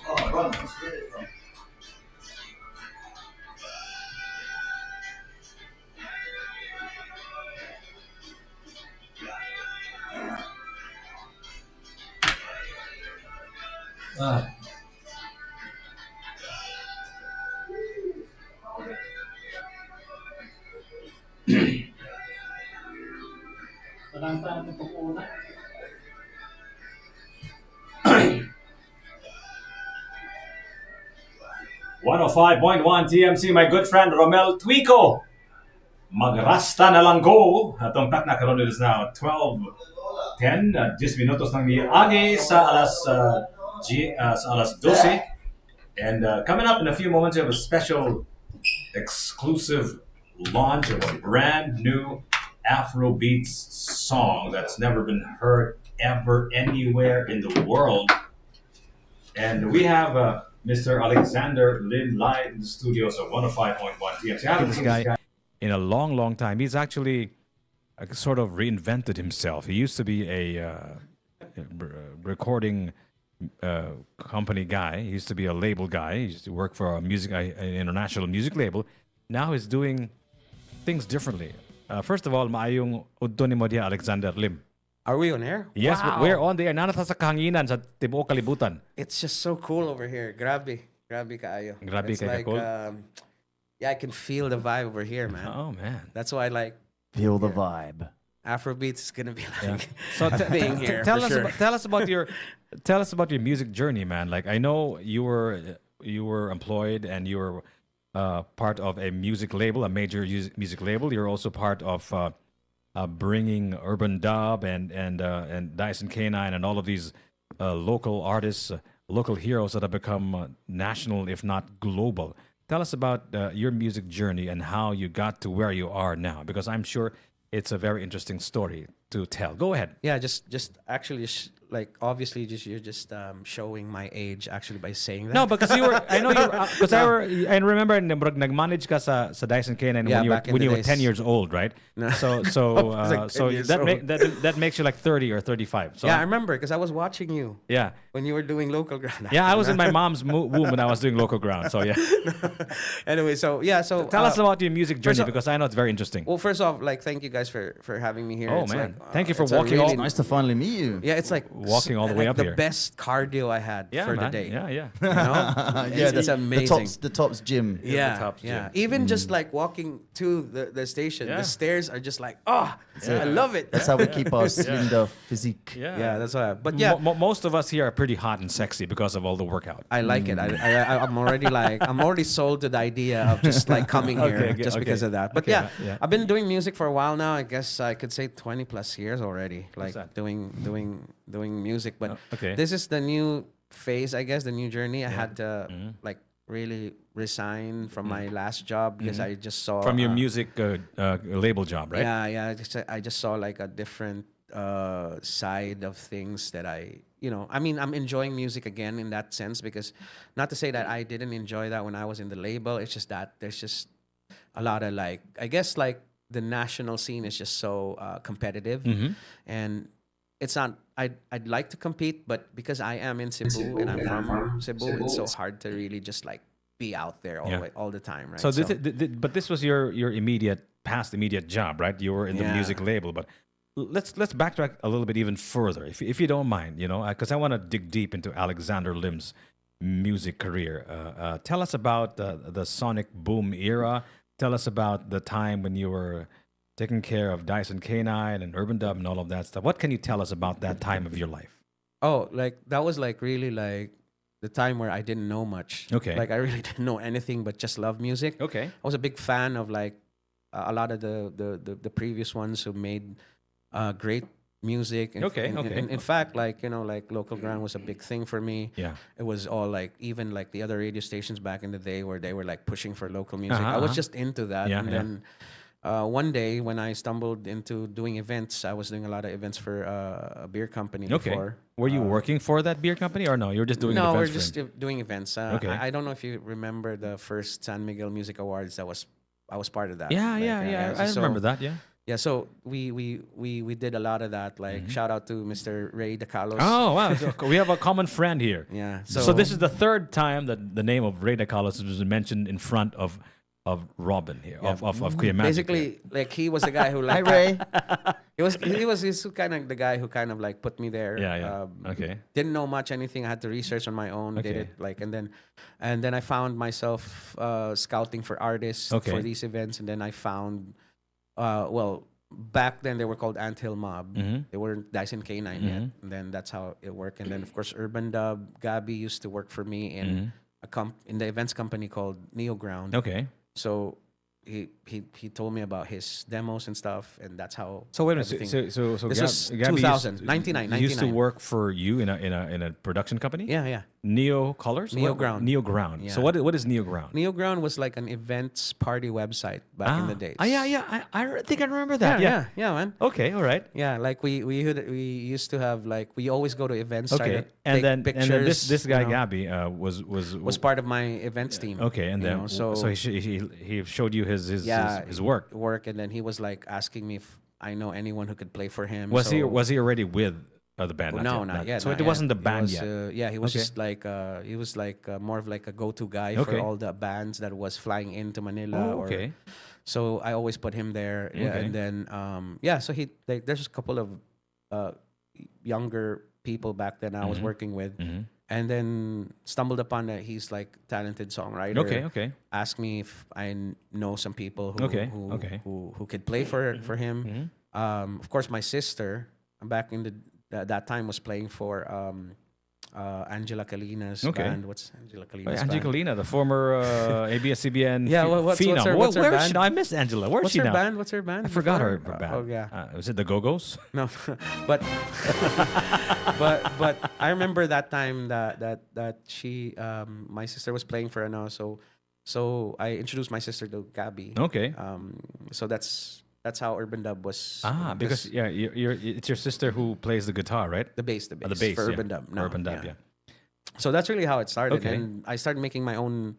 Oh, run. Let's get it, run. Ah. Parang tayo pag-una. 105.1 TMC, my good friend Romel Twico. Magrasta na lang go. Atong tak na karon is now 12:10. 10 minutos nang niagi sa sa alas 12. And coming up in a few moments, we have a special exclusive launch of a brand new Afrobeats song that's never been heard ever anywhere in the world. And we have Mr. Alexander Lim live in the studios of 105.1 TMC. I haven't This seen this guy guy. in a long, long time. He's actually sort of reinvented himself. He used to be a recording company guy. He used to be a label guy. He used to work for an international music label. Now he's doing things differently. First of all, maayong udto ni mo diha, Alexander Lim. Are we on air? Yes, Wow. we're on the air. Nanata sa kahanginan sa tibuok kalibutan. It's just so cool over here. Grabe. Grabe kaayo. Grabe It's kay like, cool. yeah, I can feel the vibe over here, man. Oh man. That's why like Feel the vibe. Afrobeats is gonna be Yeah. like So being here. tell for us sure. tell us about your music journey, man. Like I know you were employed and you were part of a music label, a major music label. You're also part of bringing Urban Dub and Dyson K9 and all of these local artists, local heroes that have become national, if not global. Tell us about your music journey and how you got to where you are now, because I'm sure it's a very interesting story to tell. Go ahead. Yeah, just actually like obviously you're just showing my age actually by saying that. No, because you were. I know you. Because I remember nag-manage ka sa Dyson K9 Yeah, when you were back in when the you were days. 10 years old, right? No. So was like 10 so years that, old. that makes you like 30 or 35. So Yeah, I remember because I was watching you yeah. when you were doing local ground. Yeah, I was in my mom's womb when I was doing local ground. So yeah, Anyway, so yeah, so tell us about your music journey first of- because I know it's very interesting. Well, first off, like thank you guys for having me here. Oh, It's man. like, Thank you for it's a walking all- really- Nice to finally meet you. Yeah, it's like Walking all the way like up the here. best cardio I had Yeah, for man. the day. Yeah, yeah. You know? It's amazing. The tops gym. Yeah, top yeah. gym. Even just like walking to the station, Yeah. the stairs are just like, oh, I love it. That's how we keep our slender physique. Yeah, that's why. But yeah, Most of us here are pretty hot and sexy because of all the workout. I like it. I'm already like I'm already sold to the idea of just like coming here Okay, just okay. because of that. But Okay, yeah, yeah. I've been doing music for a while now. I guess I could say 20 plus years already. Like that? doing music. But okay. this is the new phase, I guess, the new journey. I had to like really resign from my last job because I just saw From your music label job, right? Yeah, yeah. I just saw like a different side of things that I mean, I'm enjoying music again in that sense because not to say that I didn't enjoy that when I was in the label. It's just that there's just a lot of like, I guess like the national scene is just so competitive and it's not, I'd like to compete, but because I am in Cebu and I'm from Cebu, it's so hard to really just like be out there all the time, right? So, but this was your immediate job, right? You were in the Yeah. music label, but let's backtrack a little bit even further, if you don't mind, because I want to dig deep into Alexander Lim's music career. Tell us about the sonic boom era. Tell us about the time when you were taking care of Dyson K9 and Urban Dub and all of that stuff. What can you tell us about that time of your life? Oh, like that was like really like the time where I didn't know much. Okay. Like I really didn't know anything but just love music. Okay. I was a big fan of like a lot of the previous ones who made great music. And, Okay, and- okay. and in fact, like like local ground was a big thing for me. Yeah. It was all like even like the other radio stations back in the day where they were like pushing for local music. Uh-huh, I was uh-huh. just into that. Yeah, And yeah. then one day when I stumbled into doing events, I was doing a lot of events for a beer company Okay. before. Were you working for that beer company or no? You were just doing No, we're events for just him? doing events. Okay. I don't know if you remember the first San Miguel Music Awards that was I was part of that. Yeah, Like, yeah. I so- remember that. Yeah. Yeah, so we did a lot of that. Like shout out to Mr. Ray DeCalos. Oh wow, so we have a common friend here. Yeah. So this is the third time that the name of Ray DeCalos was mentioned in front of Robin here of Kuya Magic. basically like he was the guy who Hi, like Ray. he's kind of the guy who kind of like put me there. Yeah. Okay. Didn't know much anything. I had to research on my own. Did Okay. it like and then I found myself scouting for artists Okay. for these events, and then I found well back then they were called Anthill Mob. Mhm. They weren't Dyson K9 yet, Mhm. and then that's how it worked. And then of course Urban Dub Gabby used to work for me in in the events company called Neo Ground. Okay. So he told me about his demos and stuff, and that's how. So wait a minute. everything- So This was Gabby 2000, 99, used to 99. work for you in a production company. Yeah. Neo Colors. Neo What- Ground. Neo Ground. So Yeah. what is Neo Ground? Neo Ground was like an events party website back in the days. Yeah. I think I remember that. Yeah, man. Okay. All right. Yeah, like we used to have like we always go to events. try Okay. to And take then pictures. this guy you know, Gabby was was part of my events team. okay. And you then know, so he showed you his work. and then he was like asking me if I know anyone who could play for him. Was he so- already with the band? No, not yet. So not it wasn't yet. the band He yet. was, yeah, he was Okay. just like he was like more of like a go-to guy Okay. for all the bands that was flying into Manila. Oh, okay. So I always put him there. Yeah, Okay. and then so he like there's a couple of younger people back then I was working with, and then stumbled upon that he's like talented songwriter. Okay. Asked me if I know some people who Okay, who, okay. who could play for him. Of course, my sister back in that time was playing for Angela Kalina's Okay. band. What's Angela Kalina's Angela band? Kalina, the former ABS-CBN Yeah, what's phenom. her- what's her Where is band? she now? I miss Angela. Where's What's she her now? band? What's her band? I forgot her before? band. Oh yeah. Was it the Go-Go's? No, but but I remember that time that she my sister was playing for her. So I introduced my sister to Gabby. Okay. So that's how Urban Dub was. Because it's your sister who plays the guitar, right? the bass The bass for yeah. Urban Dub. No, Urban Dub, yeah. So that's really how it started, Okay. and I started making my own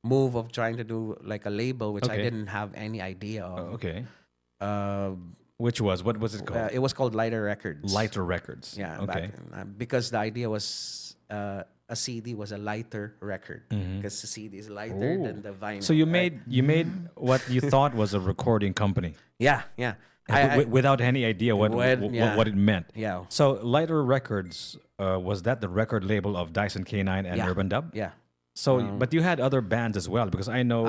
move of trying to do like a label, which I Okay. didn't have any idea of. Okay. Uh, Which was what was it called? it was called Lighter Records. Lighter Records. Yeah. Okay. Because the idea was a CD was a lighter record because the CD is lighter Ooh. than the vinyl. So you right? made what you thought was a recording company Yeah. without any idea what it meant. Yeah. So Lighter Records was that the record label of Dyson K9 and Yeah. Urban Dub? Yeah. So, but you had other bands as well because I know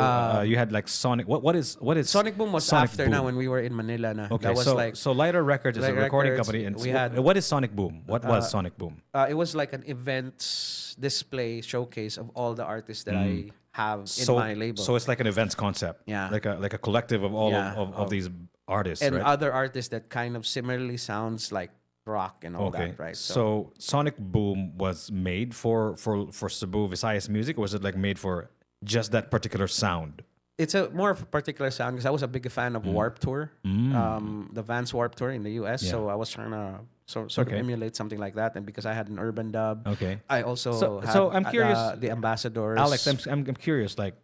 you had like Sonic. What is Sonic Boom was Sonic after Boom? now when we were in Manila. Na. Okay, That was so like Lighter Records is a Lighter recording Records, company. And we had- what is Sonic Boom? What was Sonic Boom? it was like an events display showcase of all the artists that I have in my label. So it's like an events concept. Yeah. Like a collective of all Yeah, of these artists, and right? other artists that kind of similarly sounds like rock and all Okay. that, right? So Sonic Boom was made for Cebu Visayas music, or was it like made for just that particular sound? it's a more of a particular sound because I was a big fan of Warp Tour, the Vans Warp Tour in the US. Yeah. So I was trying to sort Okay. of emulate something like that, and because I had an Urban Dub, Okay. I also So had, I'm curious, the Ambassadors. Alex, I'm curious, like,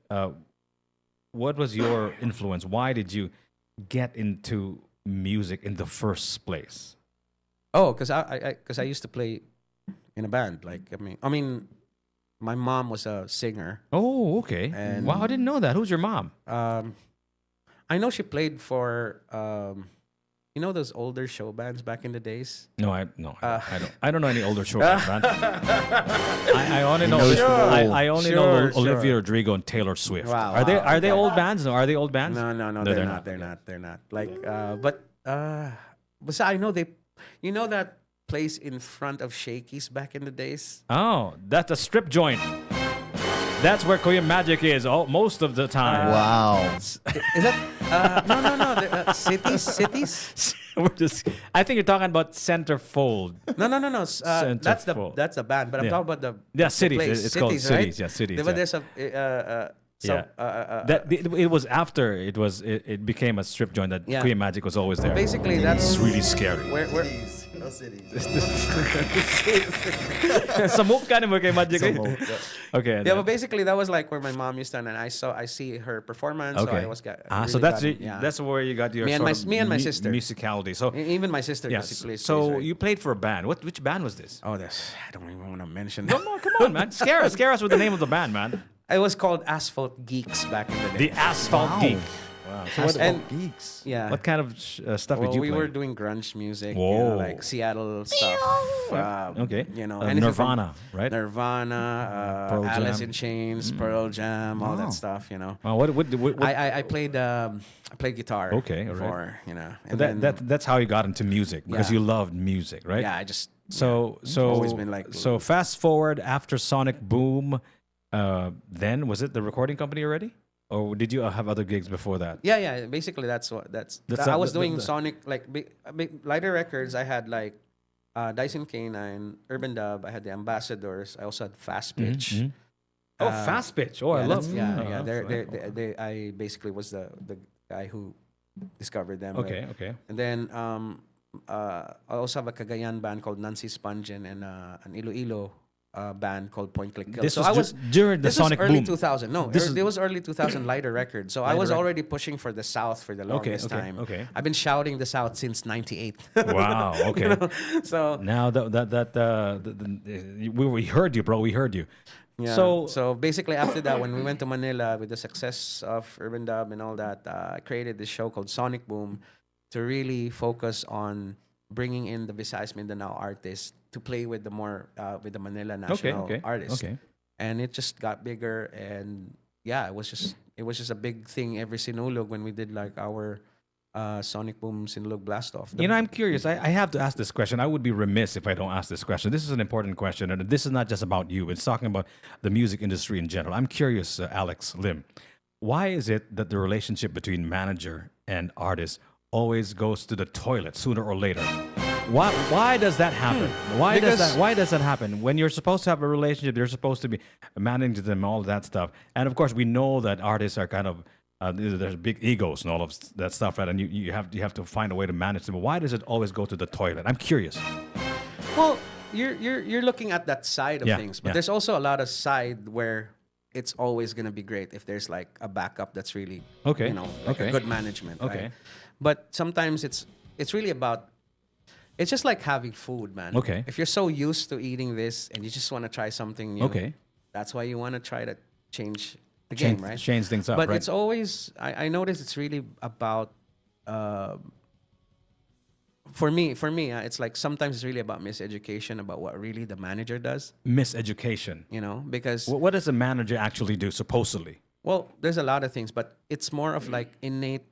what was your influence? Why did you get into music in the first place? Oh, because I used to play in a band. Like I mean, my mom was a singer. Oh, okay. And- Wow, I didn't know that. Who's your mom? I know she played for you know those older show bands back in the days. No, I don't know any older show band. I only know knows them all. I only know Sure, Olivia sure. Rodrigo and Taylor Swift. Wow, Are they wow, are they okay. old bands? No, are they old bands? No, they're not. They're not. Like, but so I know they, you know that place in front of Shakey's back in the days. Oh, that's a strip joint. That's where Kuya Magic is most of the time. Wow. Is that no? Cities. We're just. I think you're talking about Centerfold. No. That's Centerfold. that's the band. But I'm Yeah. talking about the Yeah, cities. place. It's called right? cities. Yeah, cities. But yeah. there's a It was after it became a strip joint that Yeah. Kuya Magic was always there. basically that's It's really scary. where the city. Samok ka naman kay Magic. eh? Samok. Okay. Yeah, but basically that was like where my mom used to, and I see her performance. Okay. So I was got. So really that's got- yeah. that's where you got your Me and sort my- of me and my sister. musicality. So Even my sister. yes. Yes. Plays, So right? you played for a band. Which band was this? Oh, this I don't even want to mention. No, come on, man. Scare us with the name of the band, man. It was called Asphalt Geeks back in the day. The Asphalt Wow. Geek. Wow. So what, Asphalt and- geeks. Yeah. what kind of stuff Well, did you we play? were doing grunge music, you Whoa. know, like Seattle stuff. Okay. You know, Uh, anything from Nirvana, right? Nirvana, Pearl Alice Jam. in Chains, Pearl Jam, all Wow. that stuff. You know, What I played guitar. Okay, all right. Before, you know, and that's how you got into music because Yeah. you loved music, right? yeah, I just So always been like- so fast forward after Sonic Boom, then was it the recording company already, or did you have other gigs before that? yeah. Basically, that's I was doing Sonic like lighter records. I had like Dyson K9, Urban Dub. I had the Ambassadors. I also had Fast Pitch. Oh, fast pitch. Oh, I Yeah, love. yeah. Oh, I basically was the guy who discovered them. okay, okay. And then I also have a Cagayan band called Nancy Spungen and an Iloilo band called Point Click Kill. This so was I was during the this Sonic was early Boom. 2000. No, This is- it was early 2000 lighter record. So I Lighter was record. already pushing for the South for the longest okay, time. okay. I've been shouting the South since '98. Wow. Okay. So Now we heard you, bro. We heard you. yeah. So basically after that, when we went to Manila with the success of Urban Dub and all that, I created this show called Sonic Boom to really focus on bringing in the Visayas Mindanao artists to play with the more with the Manila national okay, artists. okay. And it just got bigger, and yeah, it was just a big thing every Sinulog when we did like our Sonic Boom Sinulog Blast Off. You know, I'm curious. I have to ask this question. I would be remiss if I don't ask this question. This is an important question, and this is not just about you. It's talking about the music industry in general. I'm curious, Alex Lim, why is it that the relationship between manager and artist always goes to the toilet sooner or later? Why does that happen? Why does that happen? When you're supposed to have a relationship, you're supposed to be managing them, all that stuff. And of course, we know that artists are kind of there's big egos and all of that stuff, right? And you have to find a way to manage them. But why does it always go to the toilet? I'm curious. Well, you're looking at that side of Yeah, things, but yeah. there's also a lot of side where it's always gonna be great if there's like a backup that's really Okay, you know, like okay. a good management. Okay. Right? But sometimes it's really about it's just like having food, man. Okay. If you're so used to eating this and you just want to try something new, Okay. that's why you want to try to change the game, right? Change things up, But right? it's always I notice it's really about for me, it's like sometimes it's really about miseducation about what really the manager does, Miseducation. you know, because What does a manager actually do, supposedly? well, there's a lot of things, but it's more of like innate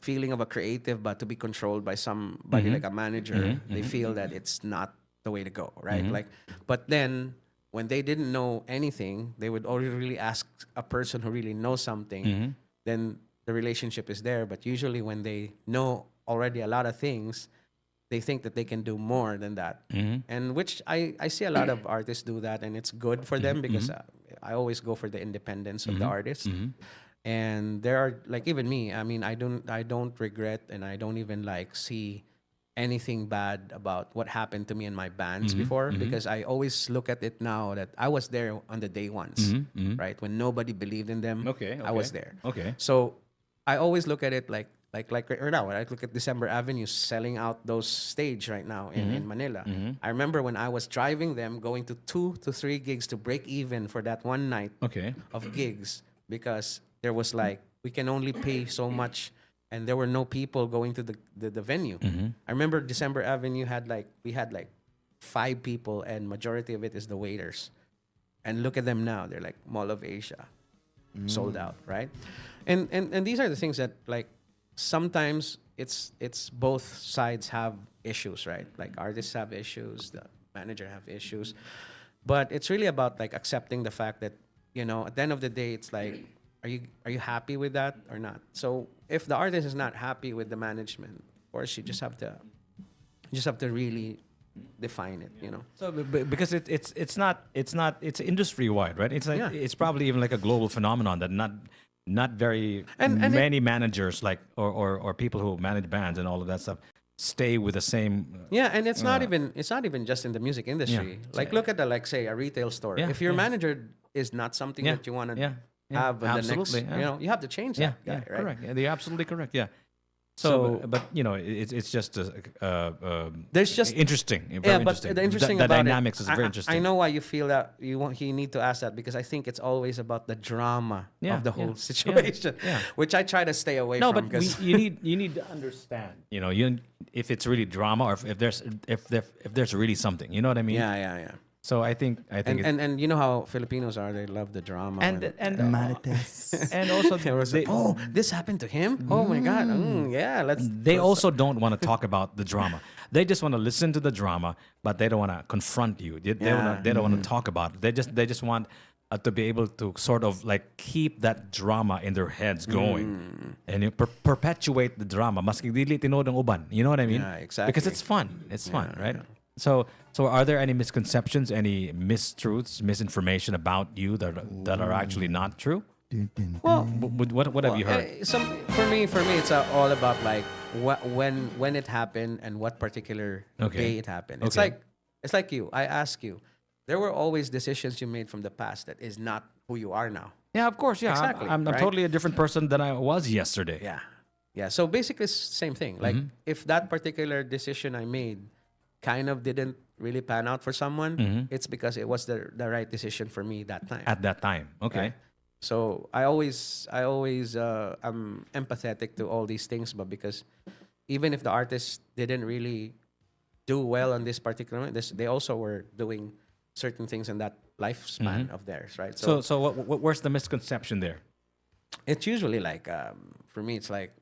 feeling of a creative, but to be controlled by somebody like a manager, they feel that it's not the way to go, right? Like, but then when they didn't know anything, they would only really ask a person who really knows something. Then the relationship is there. But usually, when they know already a lot of things, they think that they can do more than that. And which I see a lot of artists do that, and it's good for them because I always go for the independence of the artist. And there are like even me. I mean, I don't regret, and I don't even like see anything bad about what happened to me in my bands before because I always look at it now that I was there on the day ones, right? When nobody believed in them, Okay, I was there. Okay. So I always look at it like right now. When I look at December Avenue selling out those stage right now in Manila. I remember when I was driving them, going to 2 to 3 gigs to break even for that one night Okay. of gigs because there was like we can only pay so much and there were no people going to the venue. I remember December Avenue we had like 5 people and majority of it is the waiters. And look at them now. They're like Mall of Asia. Sold out, right? And these are the things that like sometimes it's both sides have issues, right? Like artists have issues, the manager have issues. But it's really about like accepting the fact that, you know, at the end of the day it's like are you happy with that or not? So if the artist is not happy with the management, of course you just have to really define it, you know. So because it's industry wide, right? It's like Yeah. it's probably even like a global phenomenon that not very And many managers like or people who manage bands and all of that stuff stay with the same. Yeah, and it's not even just in the music industry. Like look at say a retail store. Yeah, If your yeah. manager is not something that you want to yeah, have in the next, absolutely, yeah. you have to change Yeah, that guy, right? correct. Yeah, you're absolutely correct. Yeah. So, So- but it's just There's just interesting. Very yeah, but interesting. the interesting the about dynamics it, is very I interesting. know why you feel that you need to ask that because I think it's always about the drama Yeah, of the yeah, whole yeah, situation, yeah. which I try to stay away No, from but because you need to understand. If it's really drama or if there's really something. You know what I mean? yeah. So I think it's, And you know how Filipinos are; they love the drama. and Marites. and also They were they, oh, this happened to him. Oh my God! Yeah, they also don't want to talk about the drama. They just want to listen to the drama, but they don't want to confront you. They don't want to talk about it. They just want to be able to sort of like keep that drama in their heads going and perpetuate the drama. Maski dili tinod ang uban. You know what I mean? Yeah, exactly. Because it's fun. It's fun, right? So are there any misconceptions, any mistruths, misinformation about you that are actually not true? well. What have you heard? For me, it's all about like when it happened and what particular Okay. day it happened. Okay. It's like you. I ask you. There were always decisions you made from the past that is not who you are now. Yeah, of course. Yeah, Exactly, I'm right? totally a different person than I was yesterday. Yeah. So basically, it's the same thing. Like if that particular decision I made kind of didn't really pan out for someone, it's because it was the right decision for me that time. At that time. Okay. Right? So I always I'm empathetic to all these things, but because even if the artist didn't really do well on this particular moment, they also were doing certain things in that lifespan of theirs, right? So where's the misconception there? It's usually like for me, it's like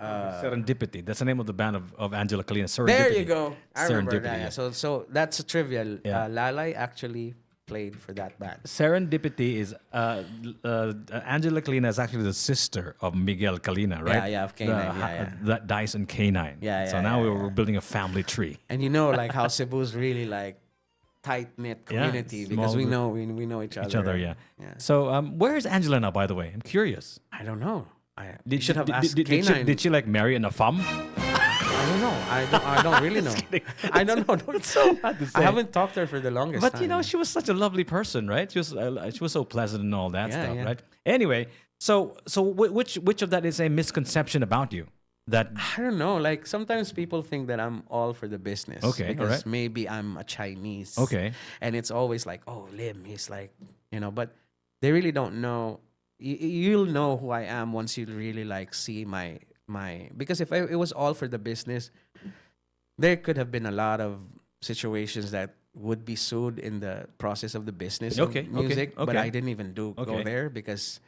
Serendipity. That's the name of the band of Angela Kalina. Serendipity. there you go. I remember Serendipity, that. yeah. So that's a trivia. Yeah. Lalai actually played for that band. Serendipity is Angela Kalina is actually the sister of Miguel Kalina, right? Yeah, of K9, yeah. That dies in K9. Yeah, So yeah, now yeah, we're building a family tree. And you know, like how Cebu's really like tight knit community because we small know we know each other. Each other, right? yeah. So where is Angela now, by the way? I'm curious. I don't know. I Did should have asked did K9. she like marry an afam? I don't know. I don't really know. I don't know. It's so hard to I say. haven't talked to her for the longest But time. you know, she was such a lovely person, right? She was so pleasant and all that Yeah, stuff, yeah. right? Anyway, so which of that is a misconception about you? That I don't know. Like sometimes people think that I'm all for the business. Okay, Because alright. maybe I'm a Chinese. Okay. And it's always like, oh, Lim, he's like, but they really don't know. You'll know who I am once you really like see my because if it was all for the business, there could have been a lot of situations that would be sued in the process of the business Okay, of music. okay. But I didn't even go Okay. there because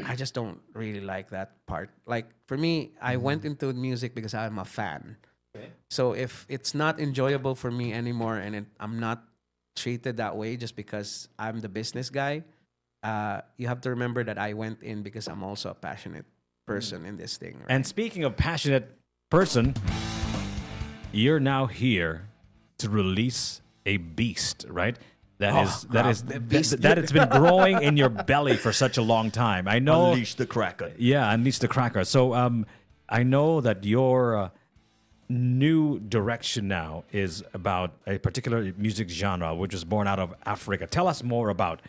I just don't really like that part. Like for me, I went into music because I'm a fan. Okay. So if it's not enjoyable for me anymore and I'm not treated that way just because I'm the business guy, you have to remember that I went in because I'm also a passionate person in this thing. Right? And speaking of passionate person, you're now here to release a beast, right? That it's been growing in your belly for such a long time. I know. Unleash the Cracker. Yeah, unleash the cracker. So I know that your new direction now is about a particular music genre which was born out of Africa. Tell us more about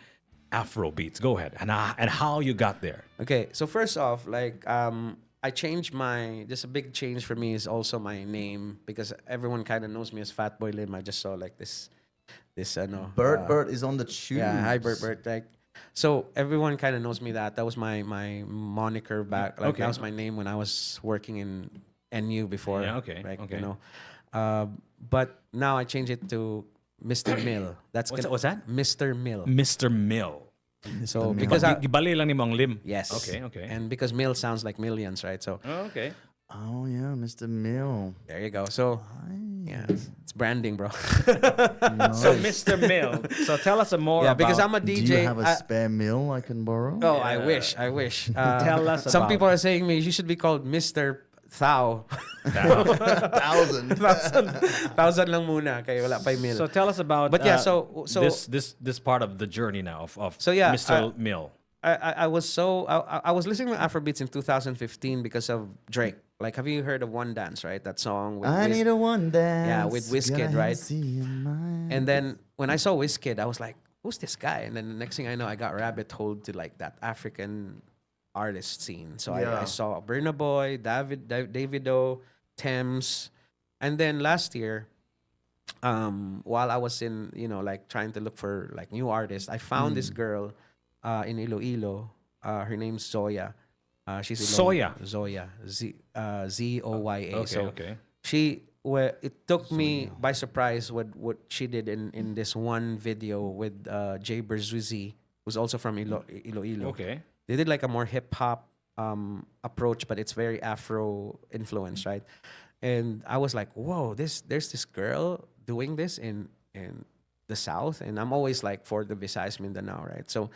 Afro beats. Go ahead and how you got there. Okay, so first off, like I changed just a big change for me is also my name because everyone kind of knows me as Fatboy Lim. I just saw like this Bert is on the tube. Yeah, hi Bert. Like, so everyone kind of knows me that. That was my moniker back. Like Okay. that was my name when I was working in NU before. Yeah, okay, Like, okay. but now I changed it to Mr. Mill. What's that? Mr. Mill. Mr. Mill. So because Gibali lang ni Mang Lim. yes. Okay. And because Mill sounds like millions, right? So Oh, okay. Oh yeah, Mr. Mill. there you go. So yeah, it's branding, bro. So Mr. Mill. So tell us more yeah, about because I'm a Do DJ. you have a spare mill I can borrow? Oh, I wish. Tell us Some about- people are saying me you should be called Mr. Thou. 1,000. Thousand lang muna kaya wala pa yung mil. So tell us about But yeah, so this part of the journey now of So yeah, Mr. Mill. I was listening to Afrobeats in 2015 because of Drake. like, have you heard of One Dance, right? That song with I Wiz- need a one dance. Yeah, with Wizkid, Gotta have right? see in mind. And then when I saw Wizkid, I was like, who's this guy? And then the next thing I know, I got rabbit holed to like that African artist scene. So I Yeah. saw Burna Boy, Davido, Thames. And then last year, while I was in, like trying to look for like new artists, I found this girl in Iloilo. Her name's Zoya. She's Zoya? Zoya. Zoya. Okay, okay. It took me by surprise what she did in this one video with Jay Berzuzzi, who's also from Iloilo. Okay. They did like a more hip hop approach, but it's very Afro influence, right? And I was like, whoa, there's this girl doing this in the South, and I'm always like for the Visayas Mindanao, right? So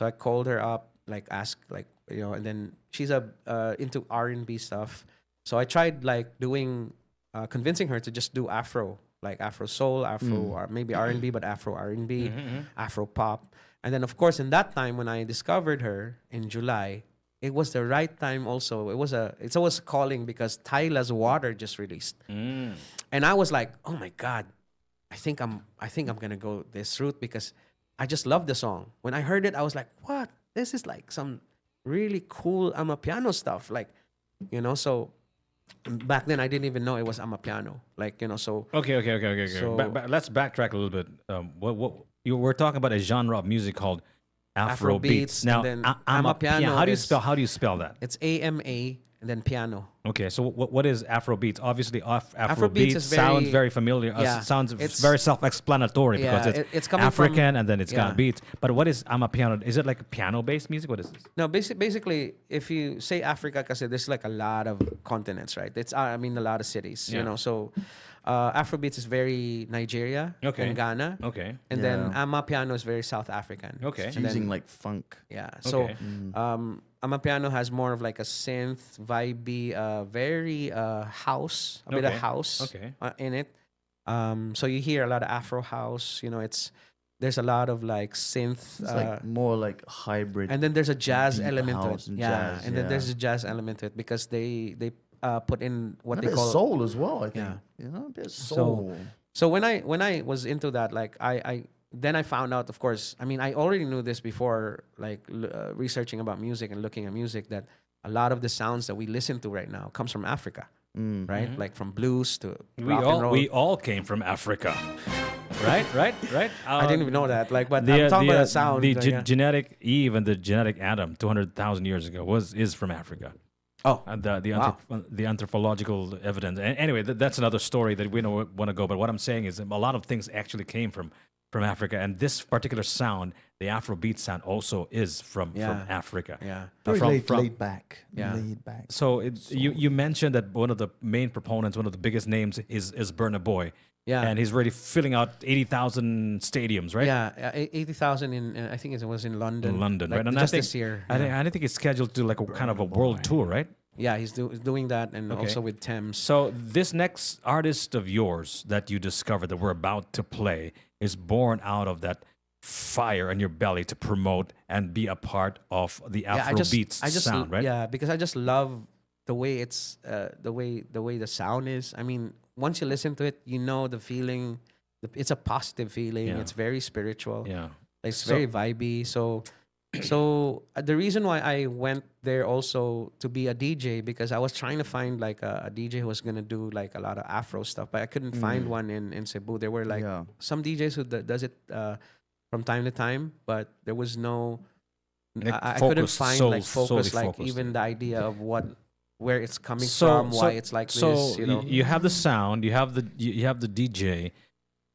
I called her up, like asked, like and then she's into R&B stuff. So I tried like doing convincing her to just do Afro, like Afro soul, Afro or maybe R&B, but Afro R&B, Afro pop. And then of course in that time when I discovered her in July, it was the right time also. It's always calling because Tyla's Water just released. And I was like, oh my God, I think I'm gonna go this route because I just love the song. When I heard it, I was like, what? This is like some really cool Amapiano stuff. Like, so back then I didn't even know it was Amapiano. Like, so Okay. So- Let's backtrack a little bit. What you were talking about a genre of music called Afro beats. Afrobeats, Now, and then Amapiano. Amapiano How do you spell that? it's AMA and then piano. Okay, so what is Afro beats? Obviously, Afro Afrobeats beats is sounds very- very familiar. yeah, Sounds it's- very self-explanatory Yeah, because it's coming from- African and then it's got yeah. beats. But what is Amapiano? Is it like piano-based music? What is this? No, basically, if you say Africa, because there's like a lot of continents, right? It's a lot of cities, Yeah. So Afrobeats is very Nigeria Okay. and Ghana, Okay. and then Yeah. Amapiano is very South African. Okay. And Fusing then- like funk. yeah. So Okay. Amapiano has more of like a synth, vibey, very house, a bit of Okay. house Okay. in it. So you hear a lot of Afro house. There's a lot of like synth. It's like more like hybrid. And then there's a jazz deep element to it. house and Yeah, jazz, and then yeah. there's a jazz element to it because they put in what a they bit call of soul as well, I think. Yeah. A bit of soul. So when I was into that, like I then I found out, of course, I mean I already knew this before, like researching about music and looking at music, that a lot of the sounds that we listen to right now comes from Africa, right? Like from blues to rock and roll. We all came from Africa, right? I didn't even know that, like, but I'm talking about that sound. The like, yeah. genetic Eve and the genetic Adam, 200,000 years ago, is from Africa. Oh, And the Wow. the anthropological evidence. And anyway, that's another story that we don't want to go. But what I'm saying is a lot of things actually came from Africa, and this particular sound, the Afrobeat sound, also is from Yeah. Africa. yeah. Very from- laid back. Yeah. Laid back. So you mentioned that one of the main proponents, one of the biggest names is Burna Boy. Yeah. And he's already filling out 80,000 stadiums, right? Yeah, 80,000 in I think it was in London. In London, like, right? And just I think, this year. I think it's scheduled to like a kind of a world tour, right? Yeah, he's doing that, and Okay. also with Thames. So this next artist of yours that you discovered that we're about to play is born out of that fire in your belly to promote and be a part of the Afrobeats sound, right? Yeah, because I just love the way it's the way the sound is. I mean, once you listen to it, you know the feeling. It's a positive feeling. Yeah. It's very spiritual. Yeah. It's So- very vibey. So the reason why I went there also to be a DJ, because I was trying to find like a DJ who was gonna do like a lot of Afro stuff, but I couldn't find one in Cebu. There were like Yeah. some DJs who does it from time to time, but there was no. Like I couldn't focused, find like solely focus, like focused. even the idea of where it's coming from, why it's like so this. You know, you have the sound, you have the DJ,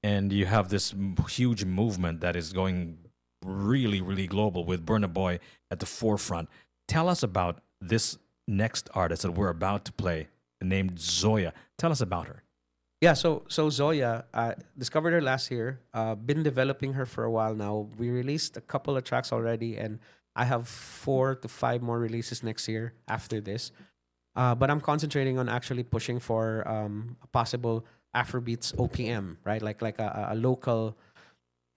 and you have this huge movement that is going really, really global with Burna Boy at the forefront. Tell us about this next artist that we're about to play, named Zoya. Tell us about her. Yeah, so Zoya, I discovered her last year. Been developing her for a while now. We released a couple of tracks already, and I have 4 to 5 more releases next year after this. But I'm concentrating on actually pushing for a possible Afrobeats OPM, right? Like a local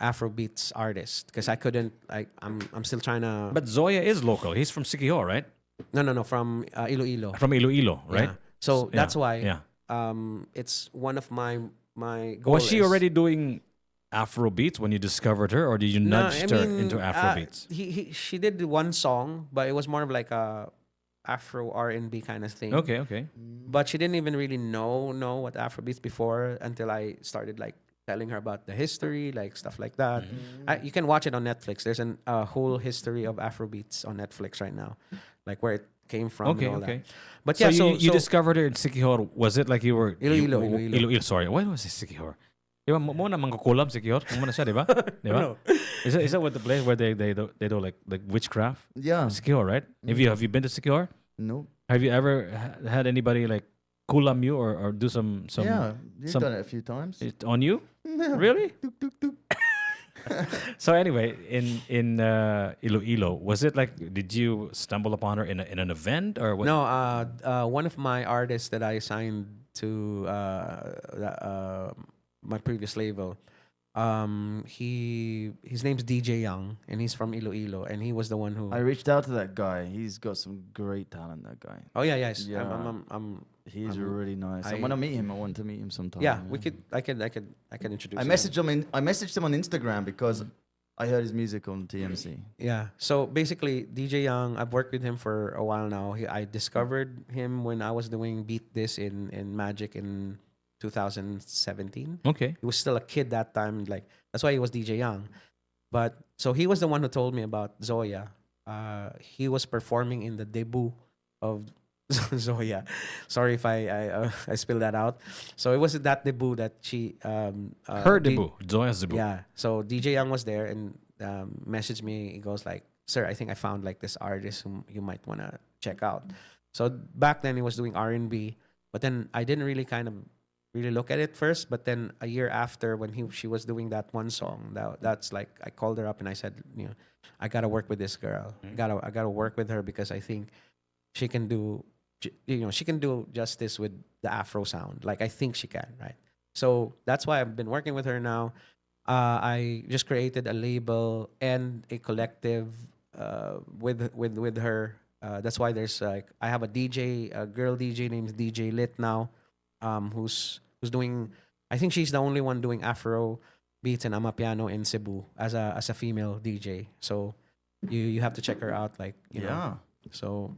Afrobeats artist, because I couldn't. I'm still trying to. But Zoya is local. He's from Siquijor, right? No, from Iloilo. From Iloilo, right? Yeah. So Yeah, that's why yeah. it's one of my Was goal she is- already doing Afro beats when you discovered her, or did you No, nudge her into Afro beats? She did one song, but it was more of like a Afro R&B kind of thing. Okay, okay. But she didn't even really know what Afro beats before until I started like telling her about the history, like stuff like that. Mm-hmm. You can watch it on Netflix. There's a whole history of Afro beats on Netflix right now, like where it came from Okay, and all okay. that. But So yeah, you discovered her in Sikihor. Was it like you were Iloilo, you- Iloilo. Iloilo, sorry. Why was it Sikihor? Diba mo na mangkukulam Sikihor? Mo na siya, diba? Diba? Is that what the place where they do like witchcraft? Yeah. Sikihor, right? Have you been to Sikihor? No. Have you ever had anybody like kulam you or do some Yeah. You've some- done it a few times. on you? Yeah. Really? Tuk, tuk, tuk. So anyway, in Iloilo, was it like did you stumble upon her in an event or what? No, one of my artists that I signed to my previous label, his name's DJ Young, and he's from Iloilo, and he was the one who. I reached out to that guy. He's got some great talent, that guy. Oh yeah, yes. Yeah. He's really nice. I want to meet him. I want to meet him sometime. Yeah, we could. I can introduce. I you. messaged him. I messaged him on Instagram because I heard his music on TMC. Yeah. So basically, DJ Young, I've worked with him for a while now. I discovered him when I was doing Beat This in Magic in 2017. Okay. He was still a kid that time. Like that's why he was DJ Young. But so he was the one who told me about Zoya. He was performing in the debut of Zoya. Sorry if I spilled that out. So it was at that debut that she Her debut, Zoya's debut. Yeah. So DJ Young was there and messaged me. He goes like, "Sir, I think I found like this artist whom you might want to check out." So back then he was doing R&B, but then I didn't really kind of really look at it first. But then a year after, when she was doing that one song, that's like I called her up and I said, I gotta work with this girl. I gotta work with her because I think she can do she can do justice with the Afro sound. Like I think she can, right? So that's why I've been working with her now. I just created a label and a collective with her. That's why there's like I have a girl DJ named DJ Lit now, who's doing. I think she's the only one doing Afro beats and amapiano in Cebu as a female DJ. So you have to check her out. Like you know. So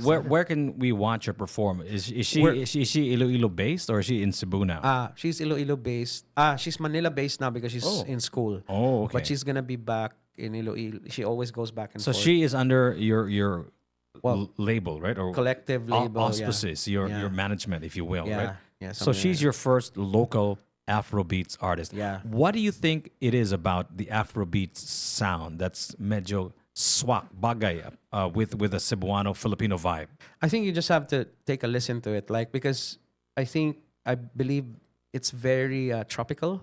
where can we watch her perform? Is she Iloilo based or is she in Cebu now? She's Iloilo based. She's Manila based now because she's in school. Oh, okay. But she's gonna be back in Iloilo. She always goes back and So forth. she is under your label, right? Or collective label, auspices, your management, if you will, right? Yeah. So she's your first local Afrobeats artist. Yeah. What do you think it is about the Afrobeats sound that's medyo swak bagay with a Cebuano Filipino vibe? I think you just have to take a listen to it, like because I believe it's very tropical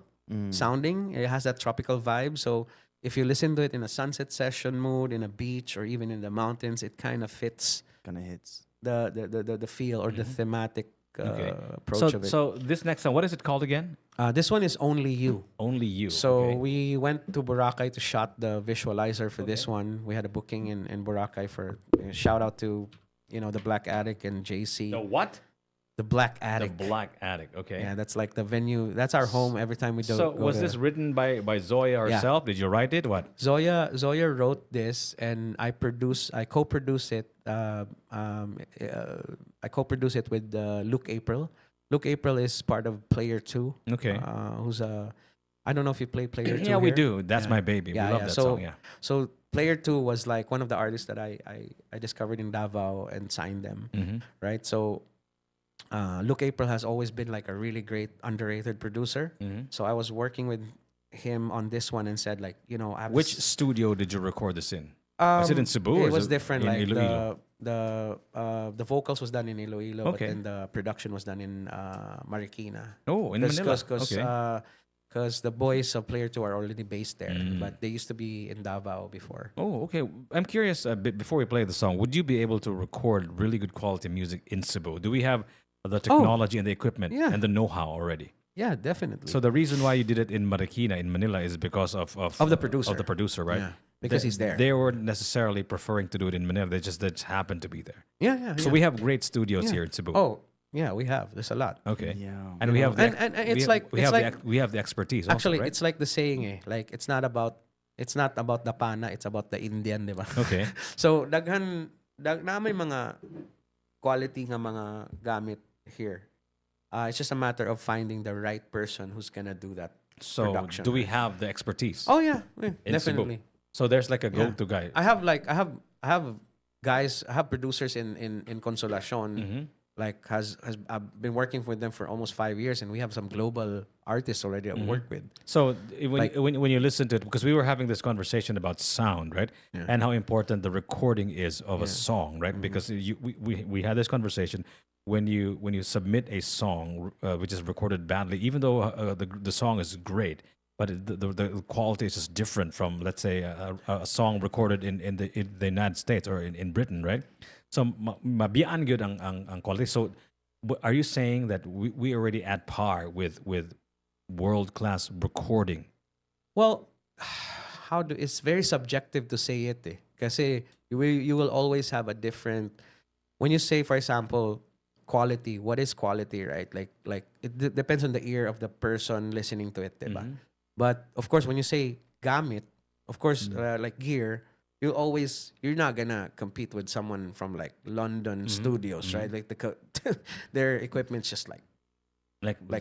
sounding. It has that tropical vibe. So if you listen to it in a sunset session mood, in a beach, or even in the mountains, it kind of fits Kind of hits. the feel or the thematic approach So of it. so this next song, what is it called again? This one is Only You. Only You. So okay. we went to Boracay to shot the visualizer for this one. We had a booking in Boracay for shout out to the Black Attic and JC. The what? The Black The Attic. Black Attic. Okay. Yeah, that's like the venue. That's our home every time we do. So go was there. this written by Zoya herself? Did you write it? What? Zoya wrote this, and I co-produce it. I co-produce it with Luke April. Luke April is part of Player 2. Okay. Who's I don't know if you play Player 2. Yeah, we here. do. That's Yeah. my baby. Yeah, we love yeah. that So- song. Yeah. So Player 2 was like one of the artists that I discovered in Davao and signed them. Mm-hmm. Right. So Luke April has always been like a really great underrated producer. Mm-hmm. So I was working with him on this one and said like, I have Which this- studio did you record this in? Was it in Cebu? or It is was different. in Like Iloilo? the vocals was done in Iloilo, but Okay. then the production was done in Marikina. Oh, in Manila. Because the boys of Player 2 are already based there, Mm. but they used to be in Davao before. Oh, okay. I'm curious. Before we play the song, would you be able to record really good quality music in Cebu? Do we have the technology and the equipment Yeah. and the know-how already? Yeah, definitely. So the reason why you did it in Marikina in Manila is because of Of the producer. right? Yeah. because he's there. They weren't necessarily preferring to do it in Manila. They just happened to be there. Yeah. So we have great studios here in Cebu. Oh, yeah, we have. There's a lot. Okay. Yeah. And we have the, And it's we have the expertise. Actually, also, right? it's like the saying, like it's not about the pana, it's about the Indian, di ba? Okay. So na may mga quality nga mga gamit here. It's just a matter of finding the right person who's gonna do that So production. do we have the expertise? Oh yeah, in definitely. Cebu? So there's like a go-to guy. I have guys, I have producers in Consolacion. Mm-hmm. Like I've been working with them for almost 5 years, and we have some global artists already that we work with. So Like- when you listen to it, because we were having this conversation about sound, right? And how important the recording is of a song, right? Because we had this conversation when you submit a song which is recorded badly, even though the song is great, but the quality is just different from, let's say, a song recorded in the United States or in Britain, right? So mabiyaan gyud ang quality. So are you saying that we already at par with world class recording? Well, it's very subjective to say it. Kasi you will always have a different. When you say, for example, quality, what is quality, right? Like it depends on the ear of the person listening to it, diba? But of course, when you say gamit, of course, like gear, you're not gonna compete with someone from like London studios, right? Like their equipment's just like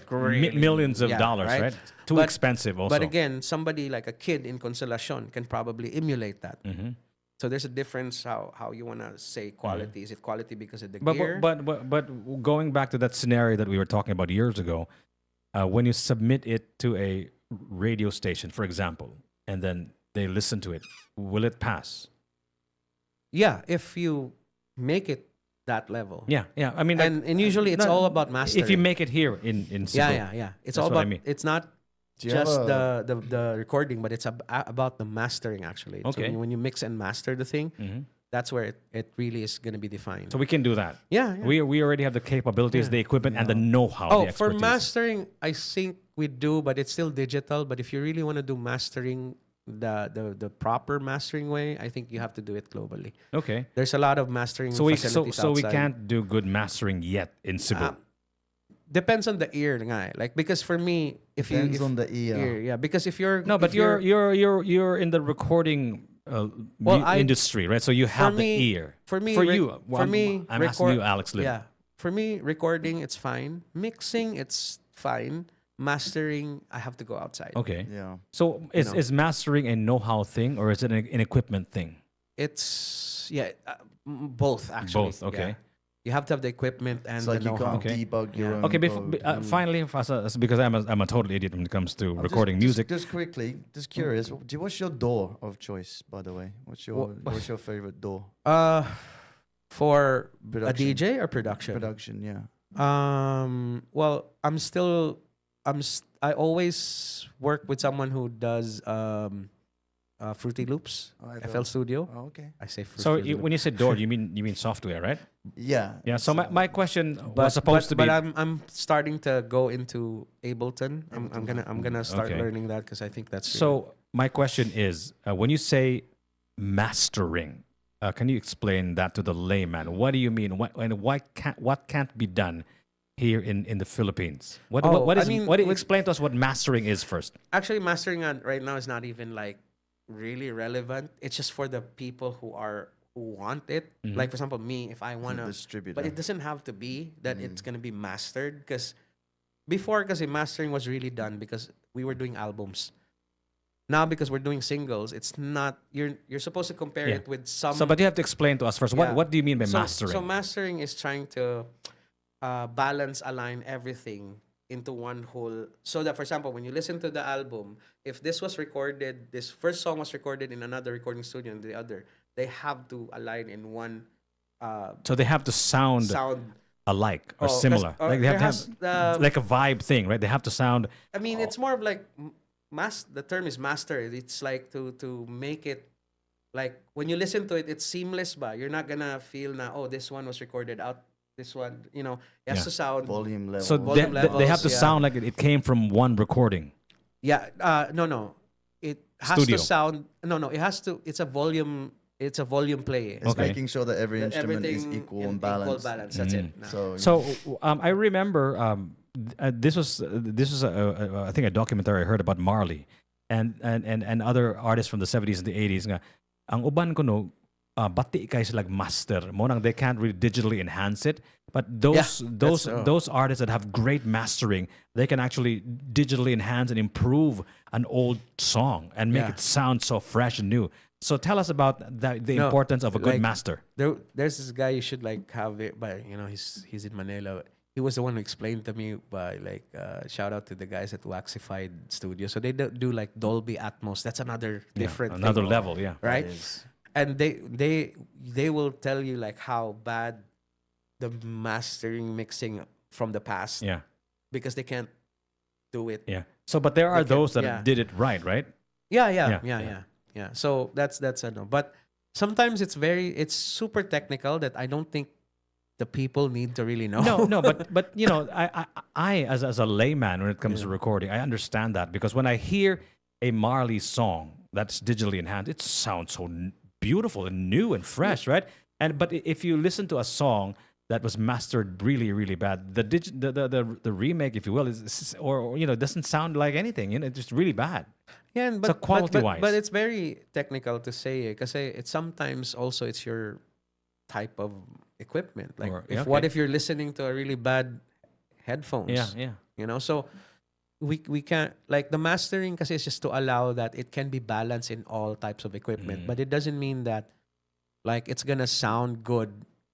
really, millions of dollars, right? Too But- expensive also. But again, somebody like a kid in Consolacion can probably emulate that. So there's a difference how you wanna say quality. Is it quality because of the gear? But going back to that scenario that we were talking about years ago, when you submit it to a radio station, for example, and then they listen to it, will it pass? Yeah, if you make it that level. Yeah. I mean, And usually it's all about mastering. if you make it here in Cebu. Yeah. It's That's all what I about. mean. It's not Do you just have the recording, but it's about the mastering actually. Okay. So when you mix and master the thing, that's where it really is going to be defined. So we can do that. Yeah. We already have the capabilities, the equipment, and the know-how. Oh, the for expertise. mastering, I think we do, but it's still digital. But if you really want to do mastering the proper mastering way, I think you have to do it globally. Okay. There's a lot of mastering So we facilities so we outside. can't do good mastering yet in Cebu. Depends on the ear, nga. Like because for me, Depends on the ear. yeah. Because if you're No, but if you're in the recording industry, right? So you have the ear. For me, I'm asking you, Alex Lim. Yeah, for me, recording it's fine. Mixing it's fine. Mastering, I have to go outside. Okay. Yeah. So is mastering a know-how thing or is it an equipment thing? It's both actually. Both, okay. Yeah. You have to have the equipment and It's the like you know-how. can't debug your own Okay, code. finally, because I'm a total idiot when it comes to recording music. Just quickly, just curious. What's your door of choice, by the way? What's your favorite door? For Production. a DJ or production? Production, yeah. Well, I always work with someone who does Fruity Loops, Oh, FL Studio. Oh, okay. I say Fruity So Loops. when you say door, you mean software, right? Yeah. Yeah. So my question was supposed to be. But I'm starting to go into Ableton. I'm gonna start Okay. learning that because I think that's So my question is, when you say mastering, can you explain that to the layman? What do you mean? What can't be done here in the Philippines? Explain to us what mastering is first. actually mastering right now is not even like really relevant. It's just for the people who want it. Like for example, me, if I wanna distributor. but it doesn't have to be that it's gonna be mastered because before, because mastering was really done because we were doing albums. Now because we're doing singles, it's not you're supposed to compare Yeah. it with some. So, but you have to explain to us first. Yeah. What do you mean by So mastering? mastering is trying to balance, align everything into one whole. So that, for example, when you listen to the album, if this first song was recorded in another recording studio and the other, they have to align in one So they have to sound alike or similar. Like they have to have like a vibe thing, right? They have to sound. I mean, it's more of like the term is master. It's like to make it like when you listen to it, it's seamless. Ba, you're not gonna feel na this one was recorded out. This one, it has Yeah. to sound. volume level. So Volume they have to levels, yeah. sound like it came from one recording. Yeah. No. it has Studio. to sound. No, it has to. It's a volume. It's a volume play. It's Okay. making sure that every That instrument is everything equal in and balanced. Equal balance. That's it. No. So, So I remember this was I think a documentary I heard about Marley and other artists from the 70s and the 80s nga ang uban ko no bati kay sila master mo nang they can't really digitally enhance it, but those artists that have great mastering, they can actually digitally enhance and improve an old song and make Yeah. it sound so fresh and new. So tell us about the No, importance of a good like, master. There's this guy you should like have it, but he's in Manila. He was the one who explained to me by like shout out to the guys at Waxified Studio. So they do like Dolby Atmos. That's another different Another thing, level, yeah. right? is- And they will tell you like how bad the mastering mixing from the past Yeah. because they can't do it. Yeah. So, but there are They can- those that yeah. did it right, right? Yeah. So that's a no. But sometimes it's super technical that I don't think the people need to really know. No, but you know, I as a layman when it comes to recording, I understand that because when I hear a Marley song that's digitally enhanced, it sounds so beautiful and new and fresh, right? But if you listen to a song that was mastered really, really bad, the remake, if you will, is or you know doesn't sound like anything. You know, it's just really bad. Yeah, So but quality-wise. but it's very technical to say because it's sometimes also it's your type of equipment. Like Or- what okay. if you're listening to a really bad headphones? Yeah. You know, so we can't like the mastering kasi is just to allow that it can be balanced in all types of equipment, but it doesn't mean that like it's gonna sound good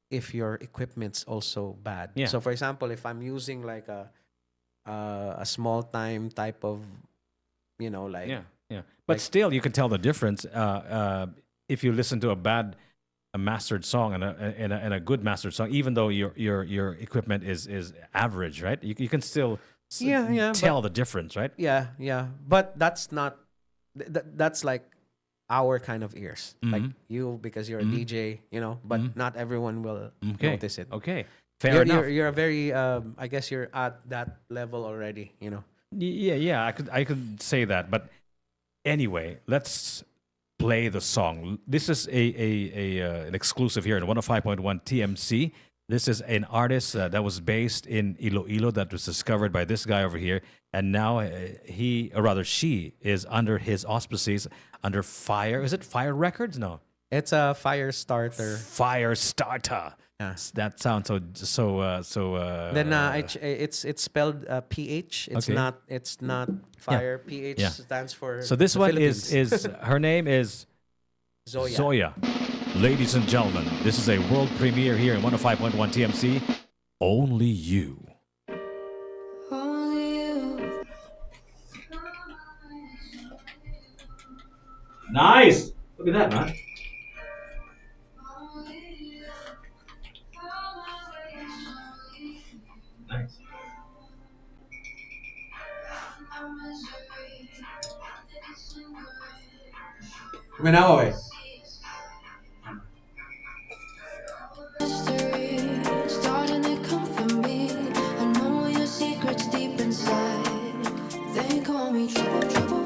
if your equipment's also bad. Yeah. So for example, if I'm using like a small time type of like Yeah. But like- still, you can tell the difference if you listen to a mastered song and a good mastered song, even though your equipment is average, right? You can still tell the difference, right? Yeah. But that's not. That's like our kind of ears, like you, because you're a DJ, But not everyone will Okay. notice it. Okay. Fair enough. You're a very. I guess you're at that level already. Yeah. I could say that, but anyway, let's play the song. This is an exclusive here in 105.1 TMC. This is an artist that was based in Iloilo that was discovered by this guy over here, and now she is under his auspices under Fire. Is it Fire Records? No, It's a fire starter. Fire Starter. Yeah. That sounds so. Then it's spelled PH. It's Okay. not fire. PH Yeah. stands for. So this the one Philippines. is her name is Zoya. Zoya. Ladies and gentlemen, this is a world premiere here in 105.1 TMC. Only You. Nice. Look at that, man. Nice. Minawa, Starting to come for me. I know your secrets deep inside. They call me trouble, trouble,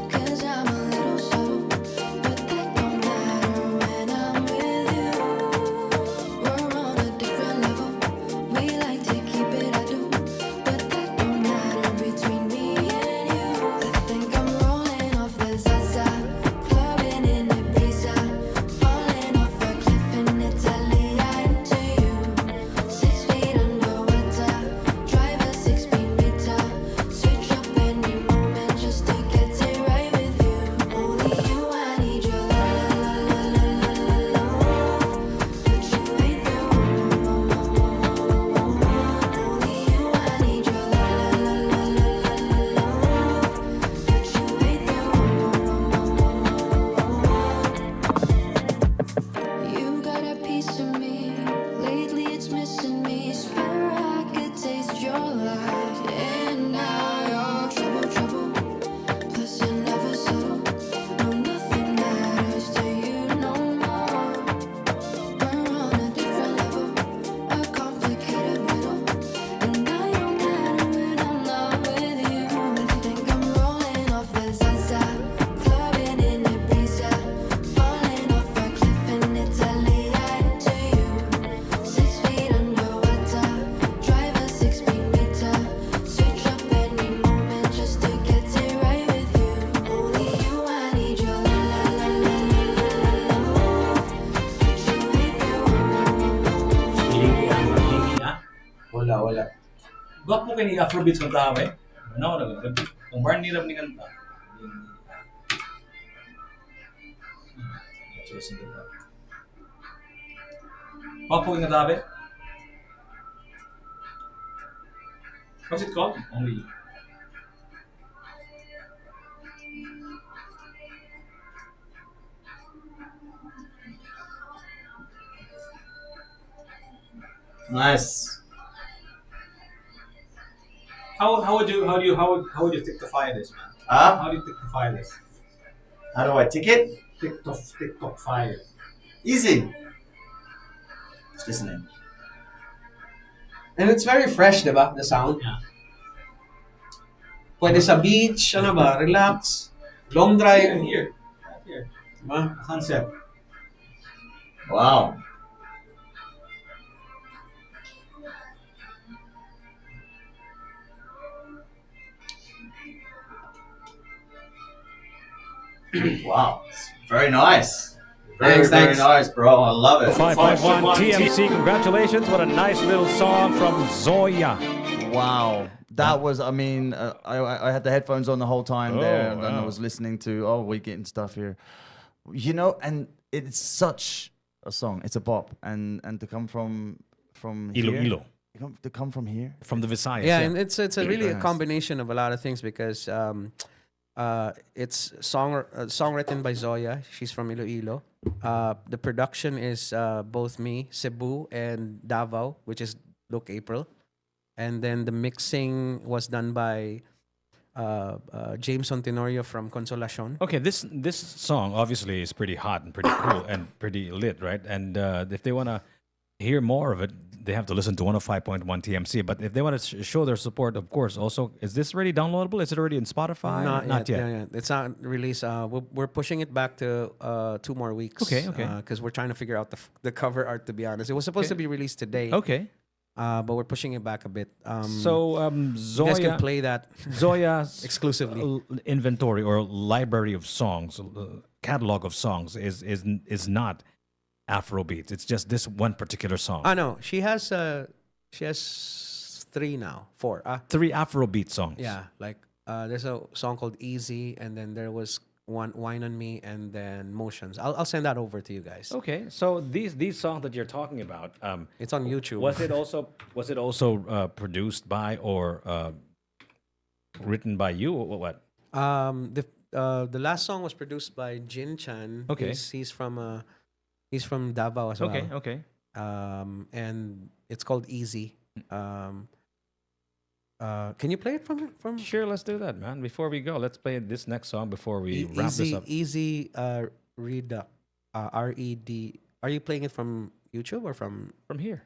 'cause I'm a little subtle. But that don't matter when I'm with you. We're on a different level. We like to keep it I do. But that don't matter between me and you. I think I'm rolling off the Zaza, clubbing in Ibiza. Wala. Gwapo kayo ni Afrobeats kung tama eh. Ano na ganun? Kung bar niram ni kanta. Gwapo kayo nga tabi? What's it called? Only You. Nice. How would you TikTokify this, man? Huh? How do you TikTokify this? How do I tick it? TikTokify it. Easy. Just listening. And it's very fresh, diba? The sound. Yeah. Pwede sa beach, ano ba? Relax. Long drive. Here. Diba? Sunset. Wow. Wow. It's very nice. Very Thanks. nice, bro. I love it. 5.1 TMC, congratulations. What a nice little song from Zoya. Wow. That was, I mean, I had the headphones on the whole time there, Oh, and I wow. was listening to, oh, we're getting stuff here. You know, and it's such a song. It's a bop. And to come from here. Ilo. To come from here. From the Visayas. Yeah, and it's a really a Nice. combination of a lot of things because it's song written by Zoya. She's from Iloilo. The production is both me, Cebu, and Davao, which is Look April, and then the mixing was done by Jameson Tenorio from Consolacion. Okay, this song obviously is pretty hot and pretty cool and pretty lit, right? And if they want to hear more of it, they have to listen to 105.1 TMC. But if they want to show their support, of course, also, is this already downloadable? Is it already in Spotify? Not yet. Yeah. It's not released. We're pushing it back to 2 more weeks. Okay. Because we're trying to figure out the cover art. To be honest, it was supposed to be released today. Okay. But we're pushing it back a bit. So you guys can Zoya, play that Zoya's exclusively. inventory or library of songs, catalog of songs is not Afrobeats. It's just this one particular song. No, she has 3 now, 4. 3 Afrobeat songs. Yeah, like there's a song called Easy, and then there was one Wine on Me, and then Motions. I'll send that over to you guys. Okay, so these songs that you're talking about, It's on YouTube. was it also produced by or written by you or what? The last song was produced by Jin Chan. Okay. He's from Davao as well. Okay. And it's called Easy. Can you play it from? Sure, let's do that, man. Before we go, let's play this next song before we wrap this up. Easy. Read RED. Are you playing it from YouTube or from? From here.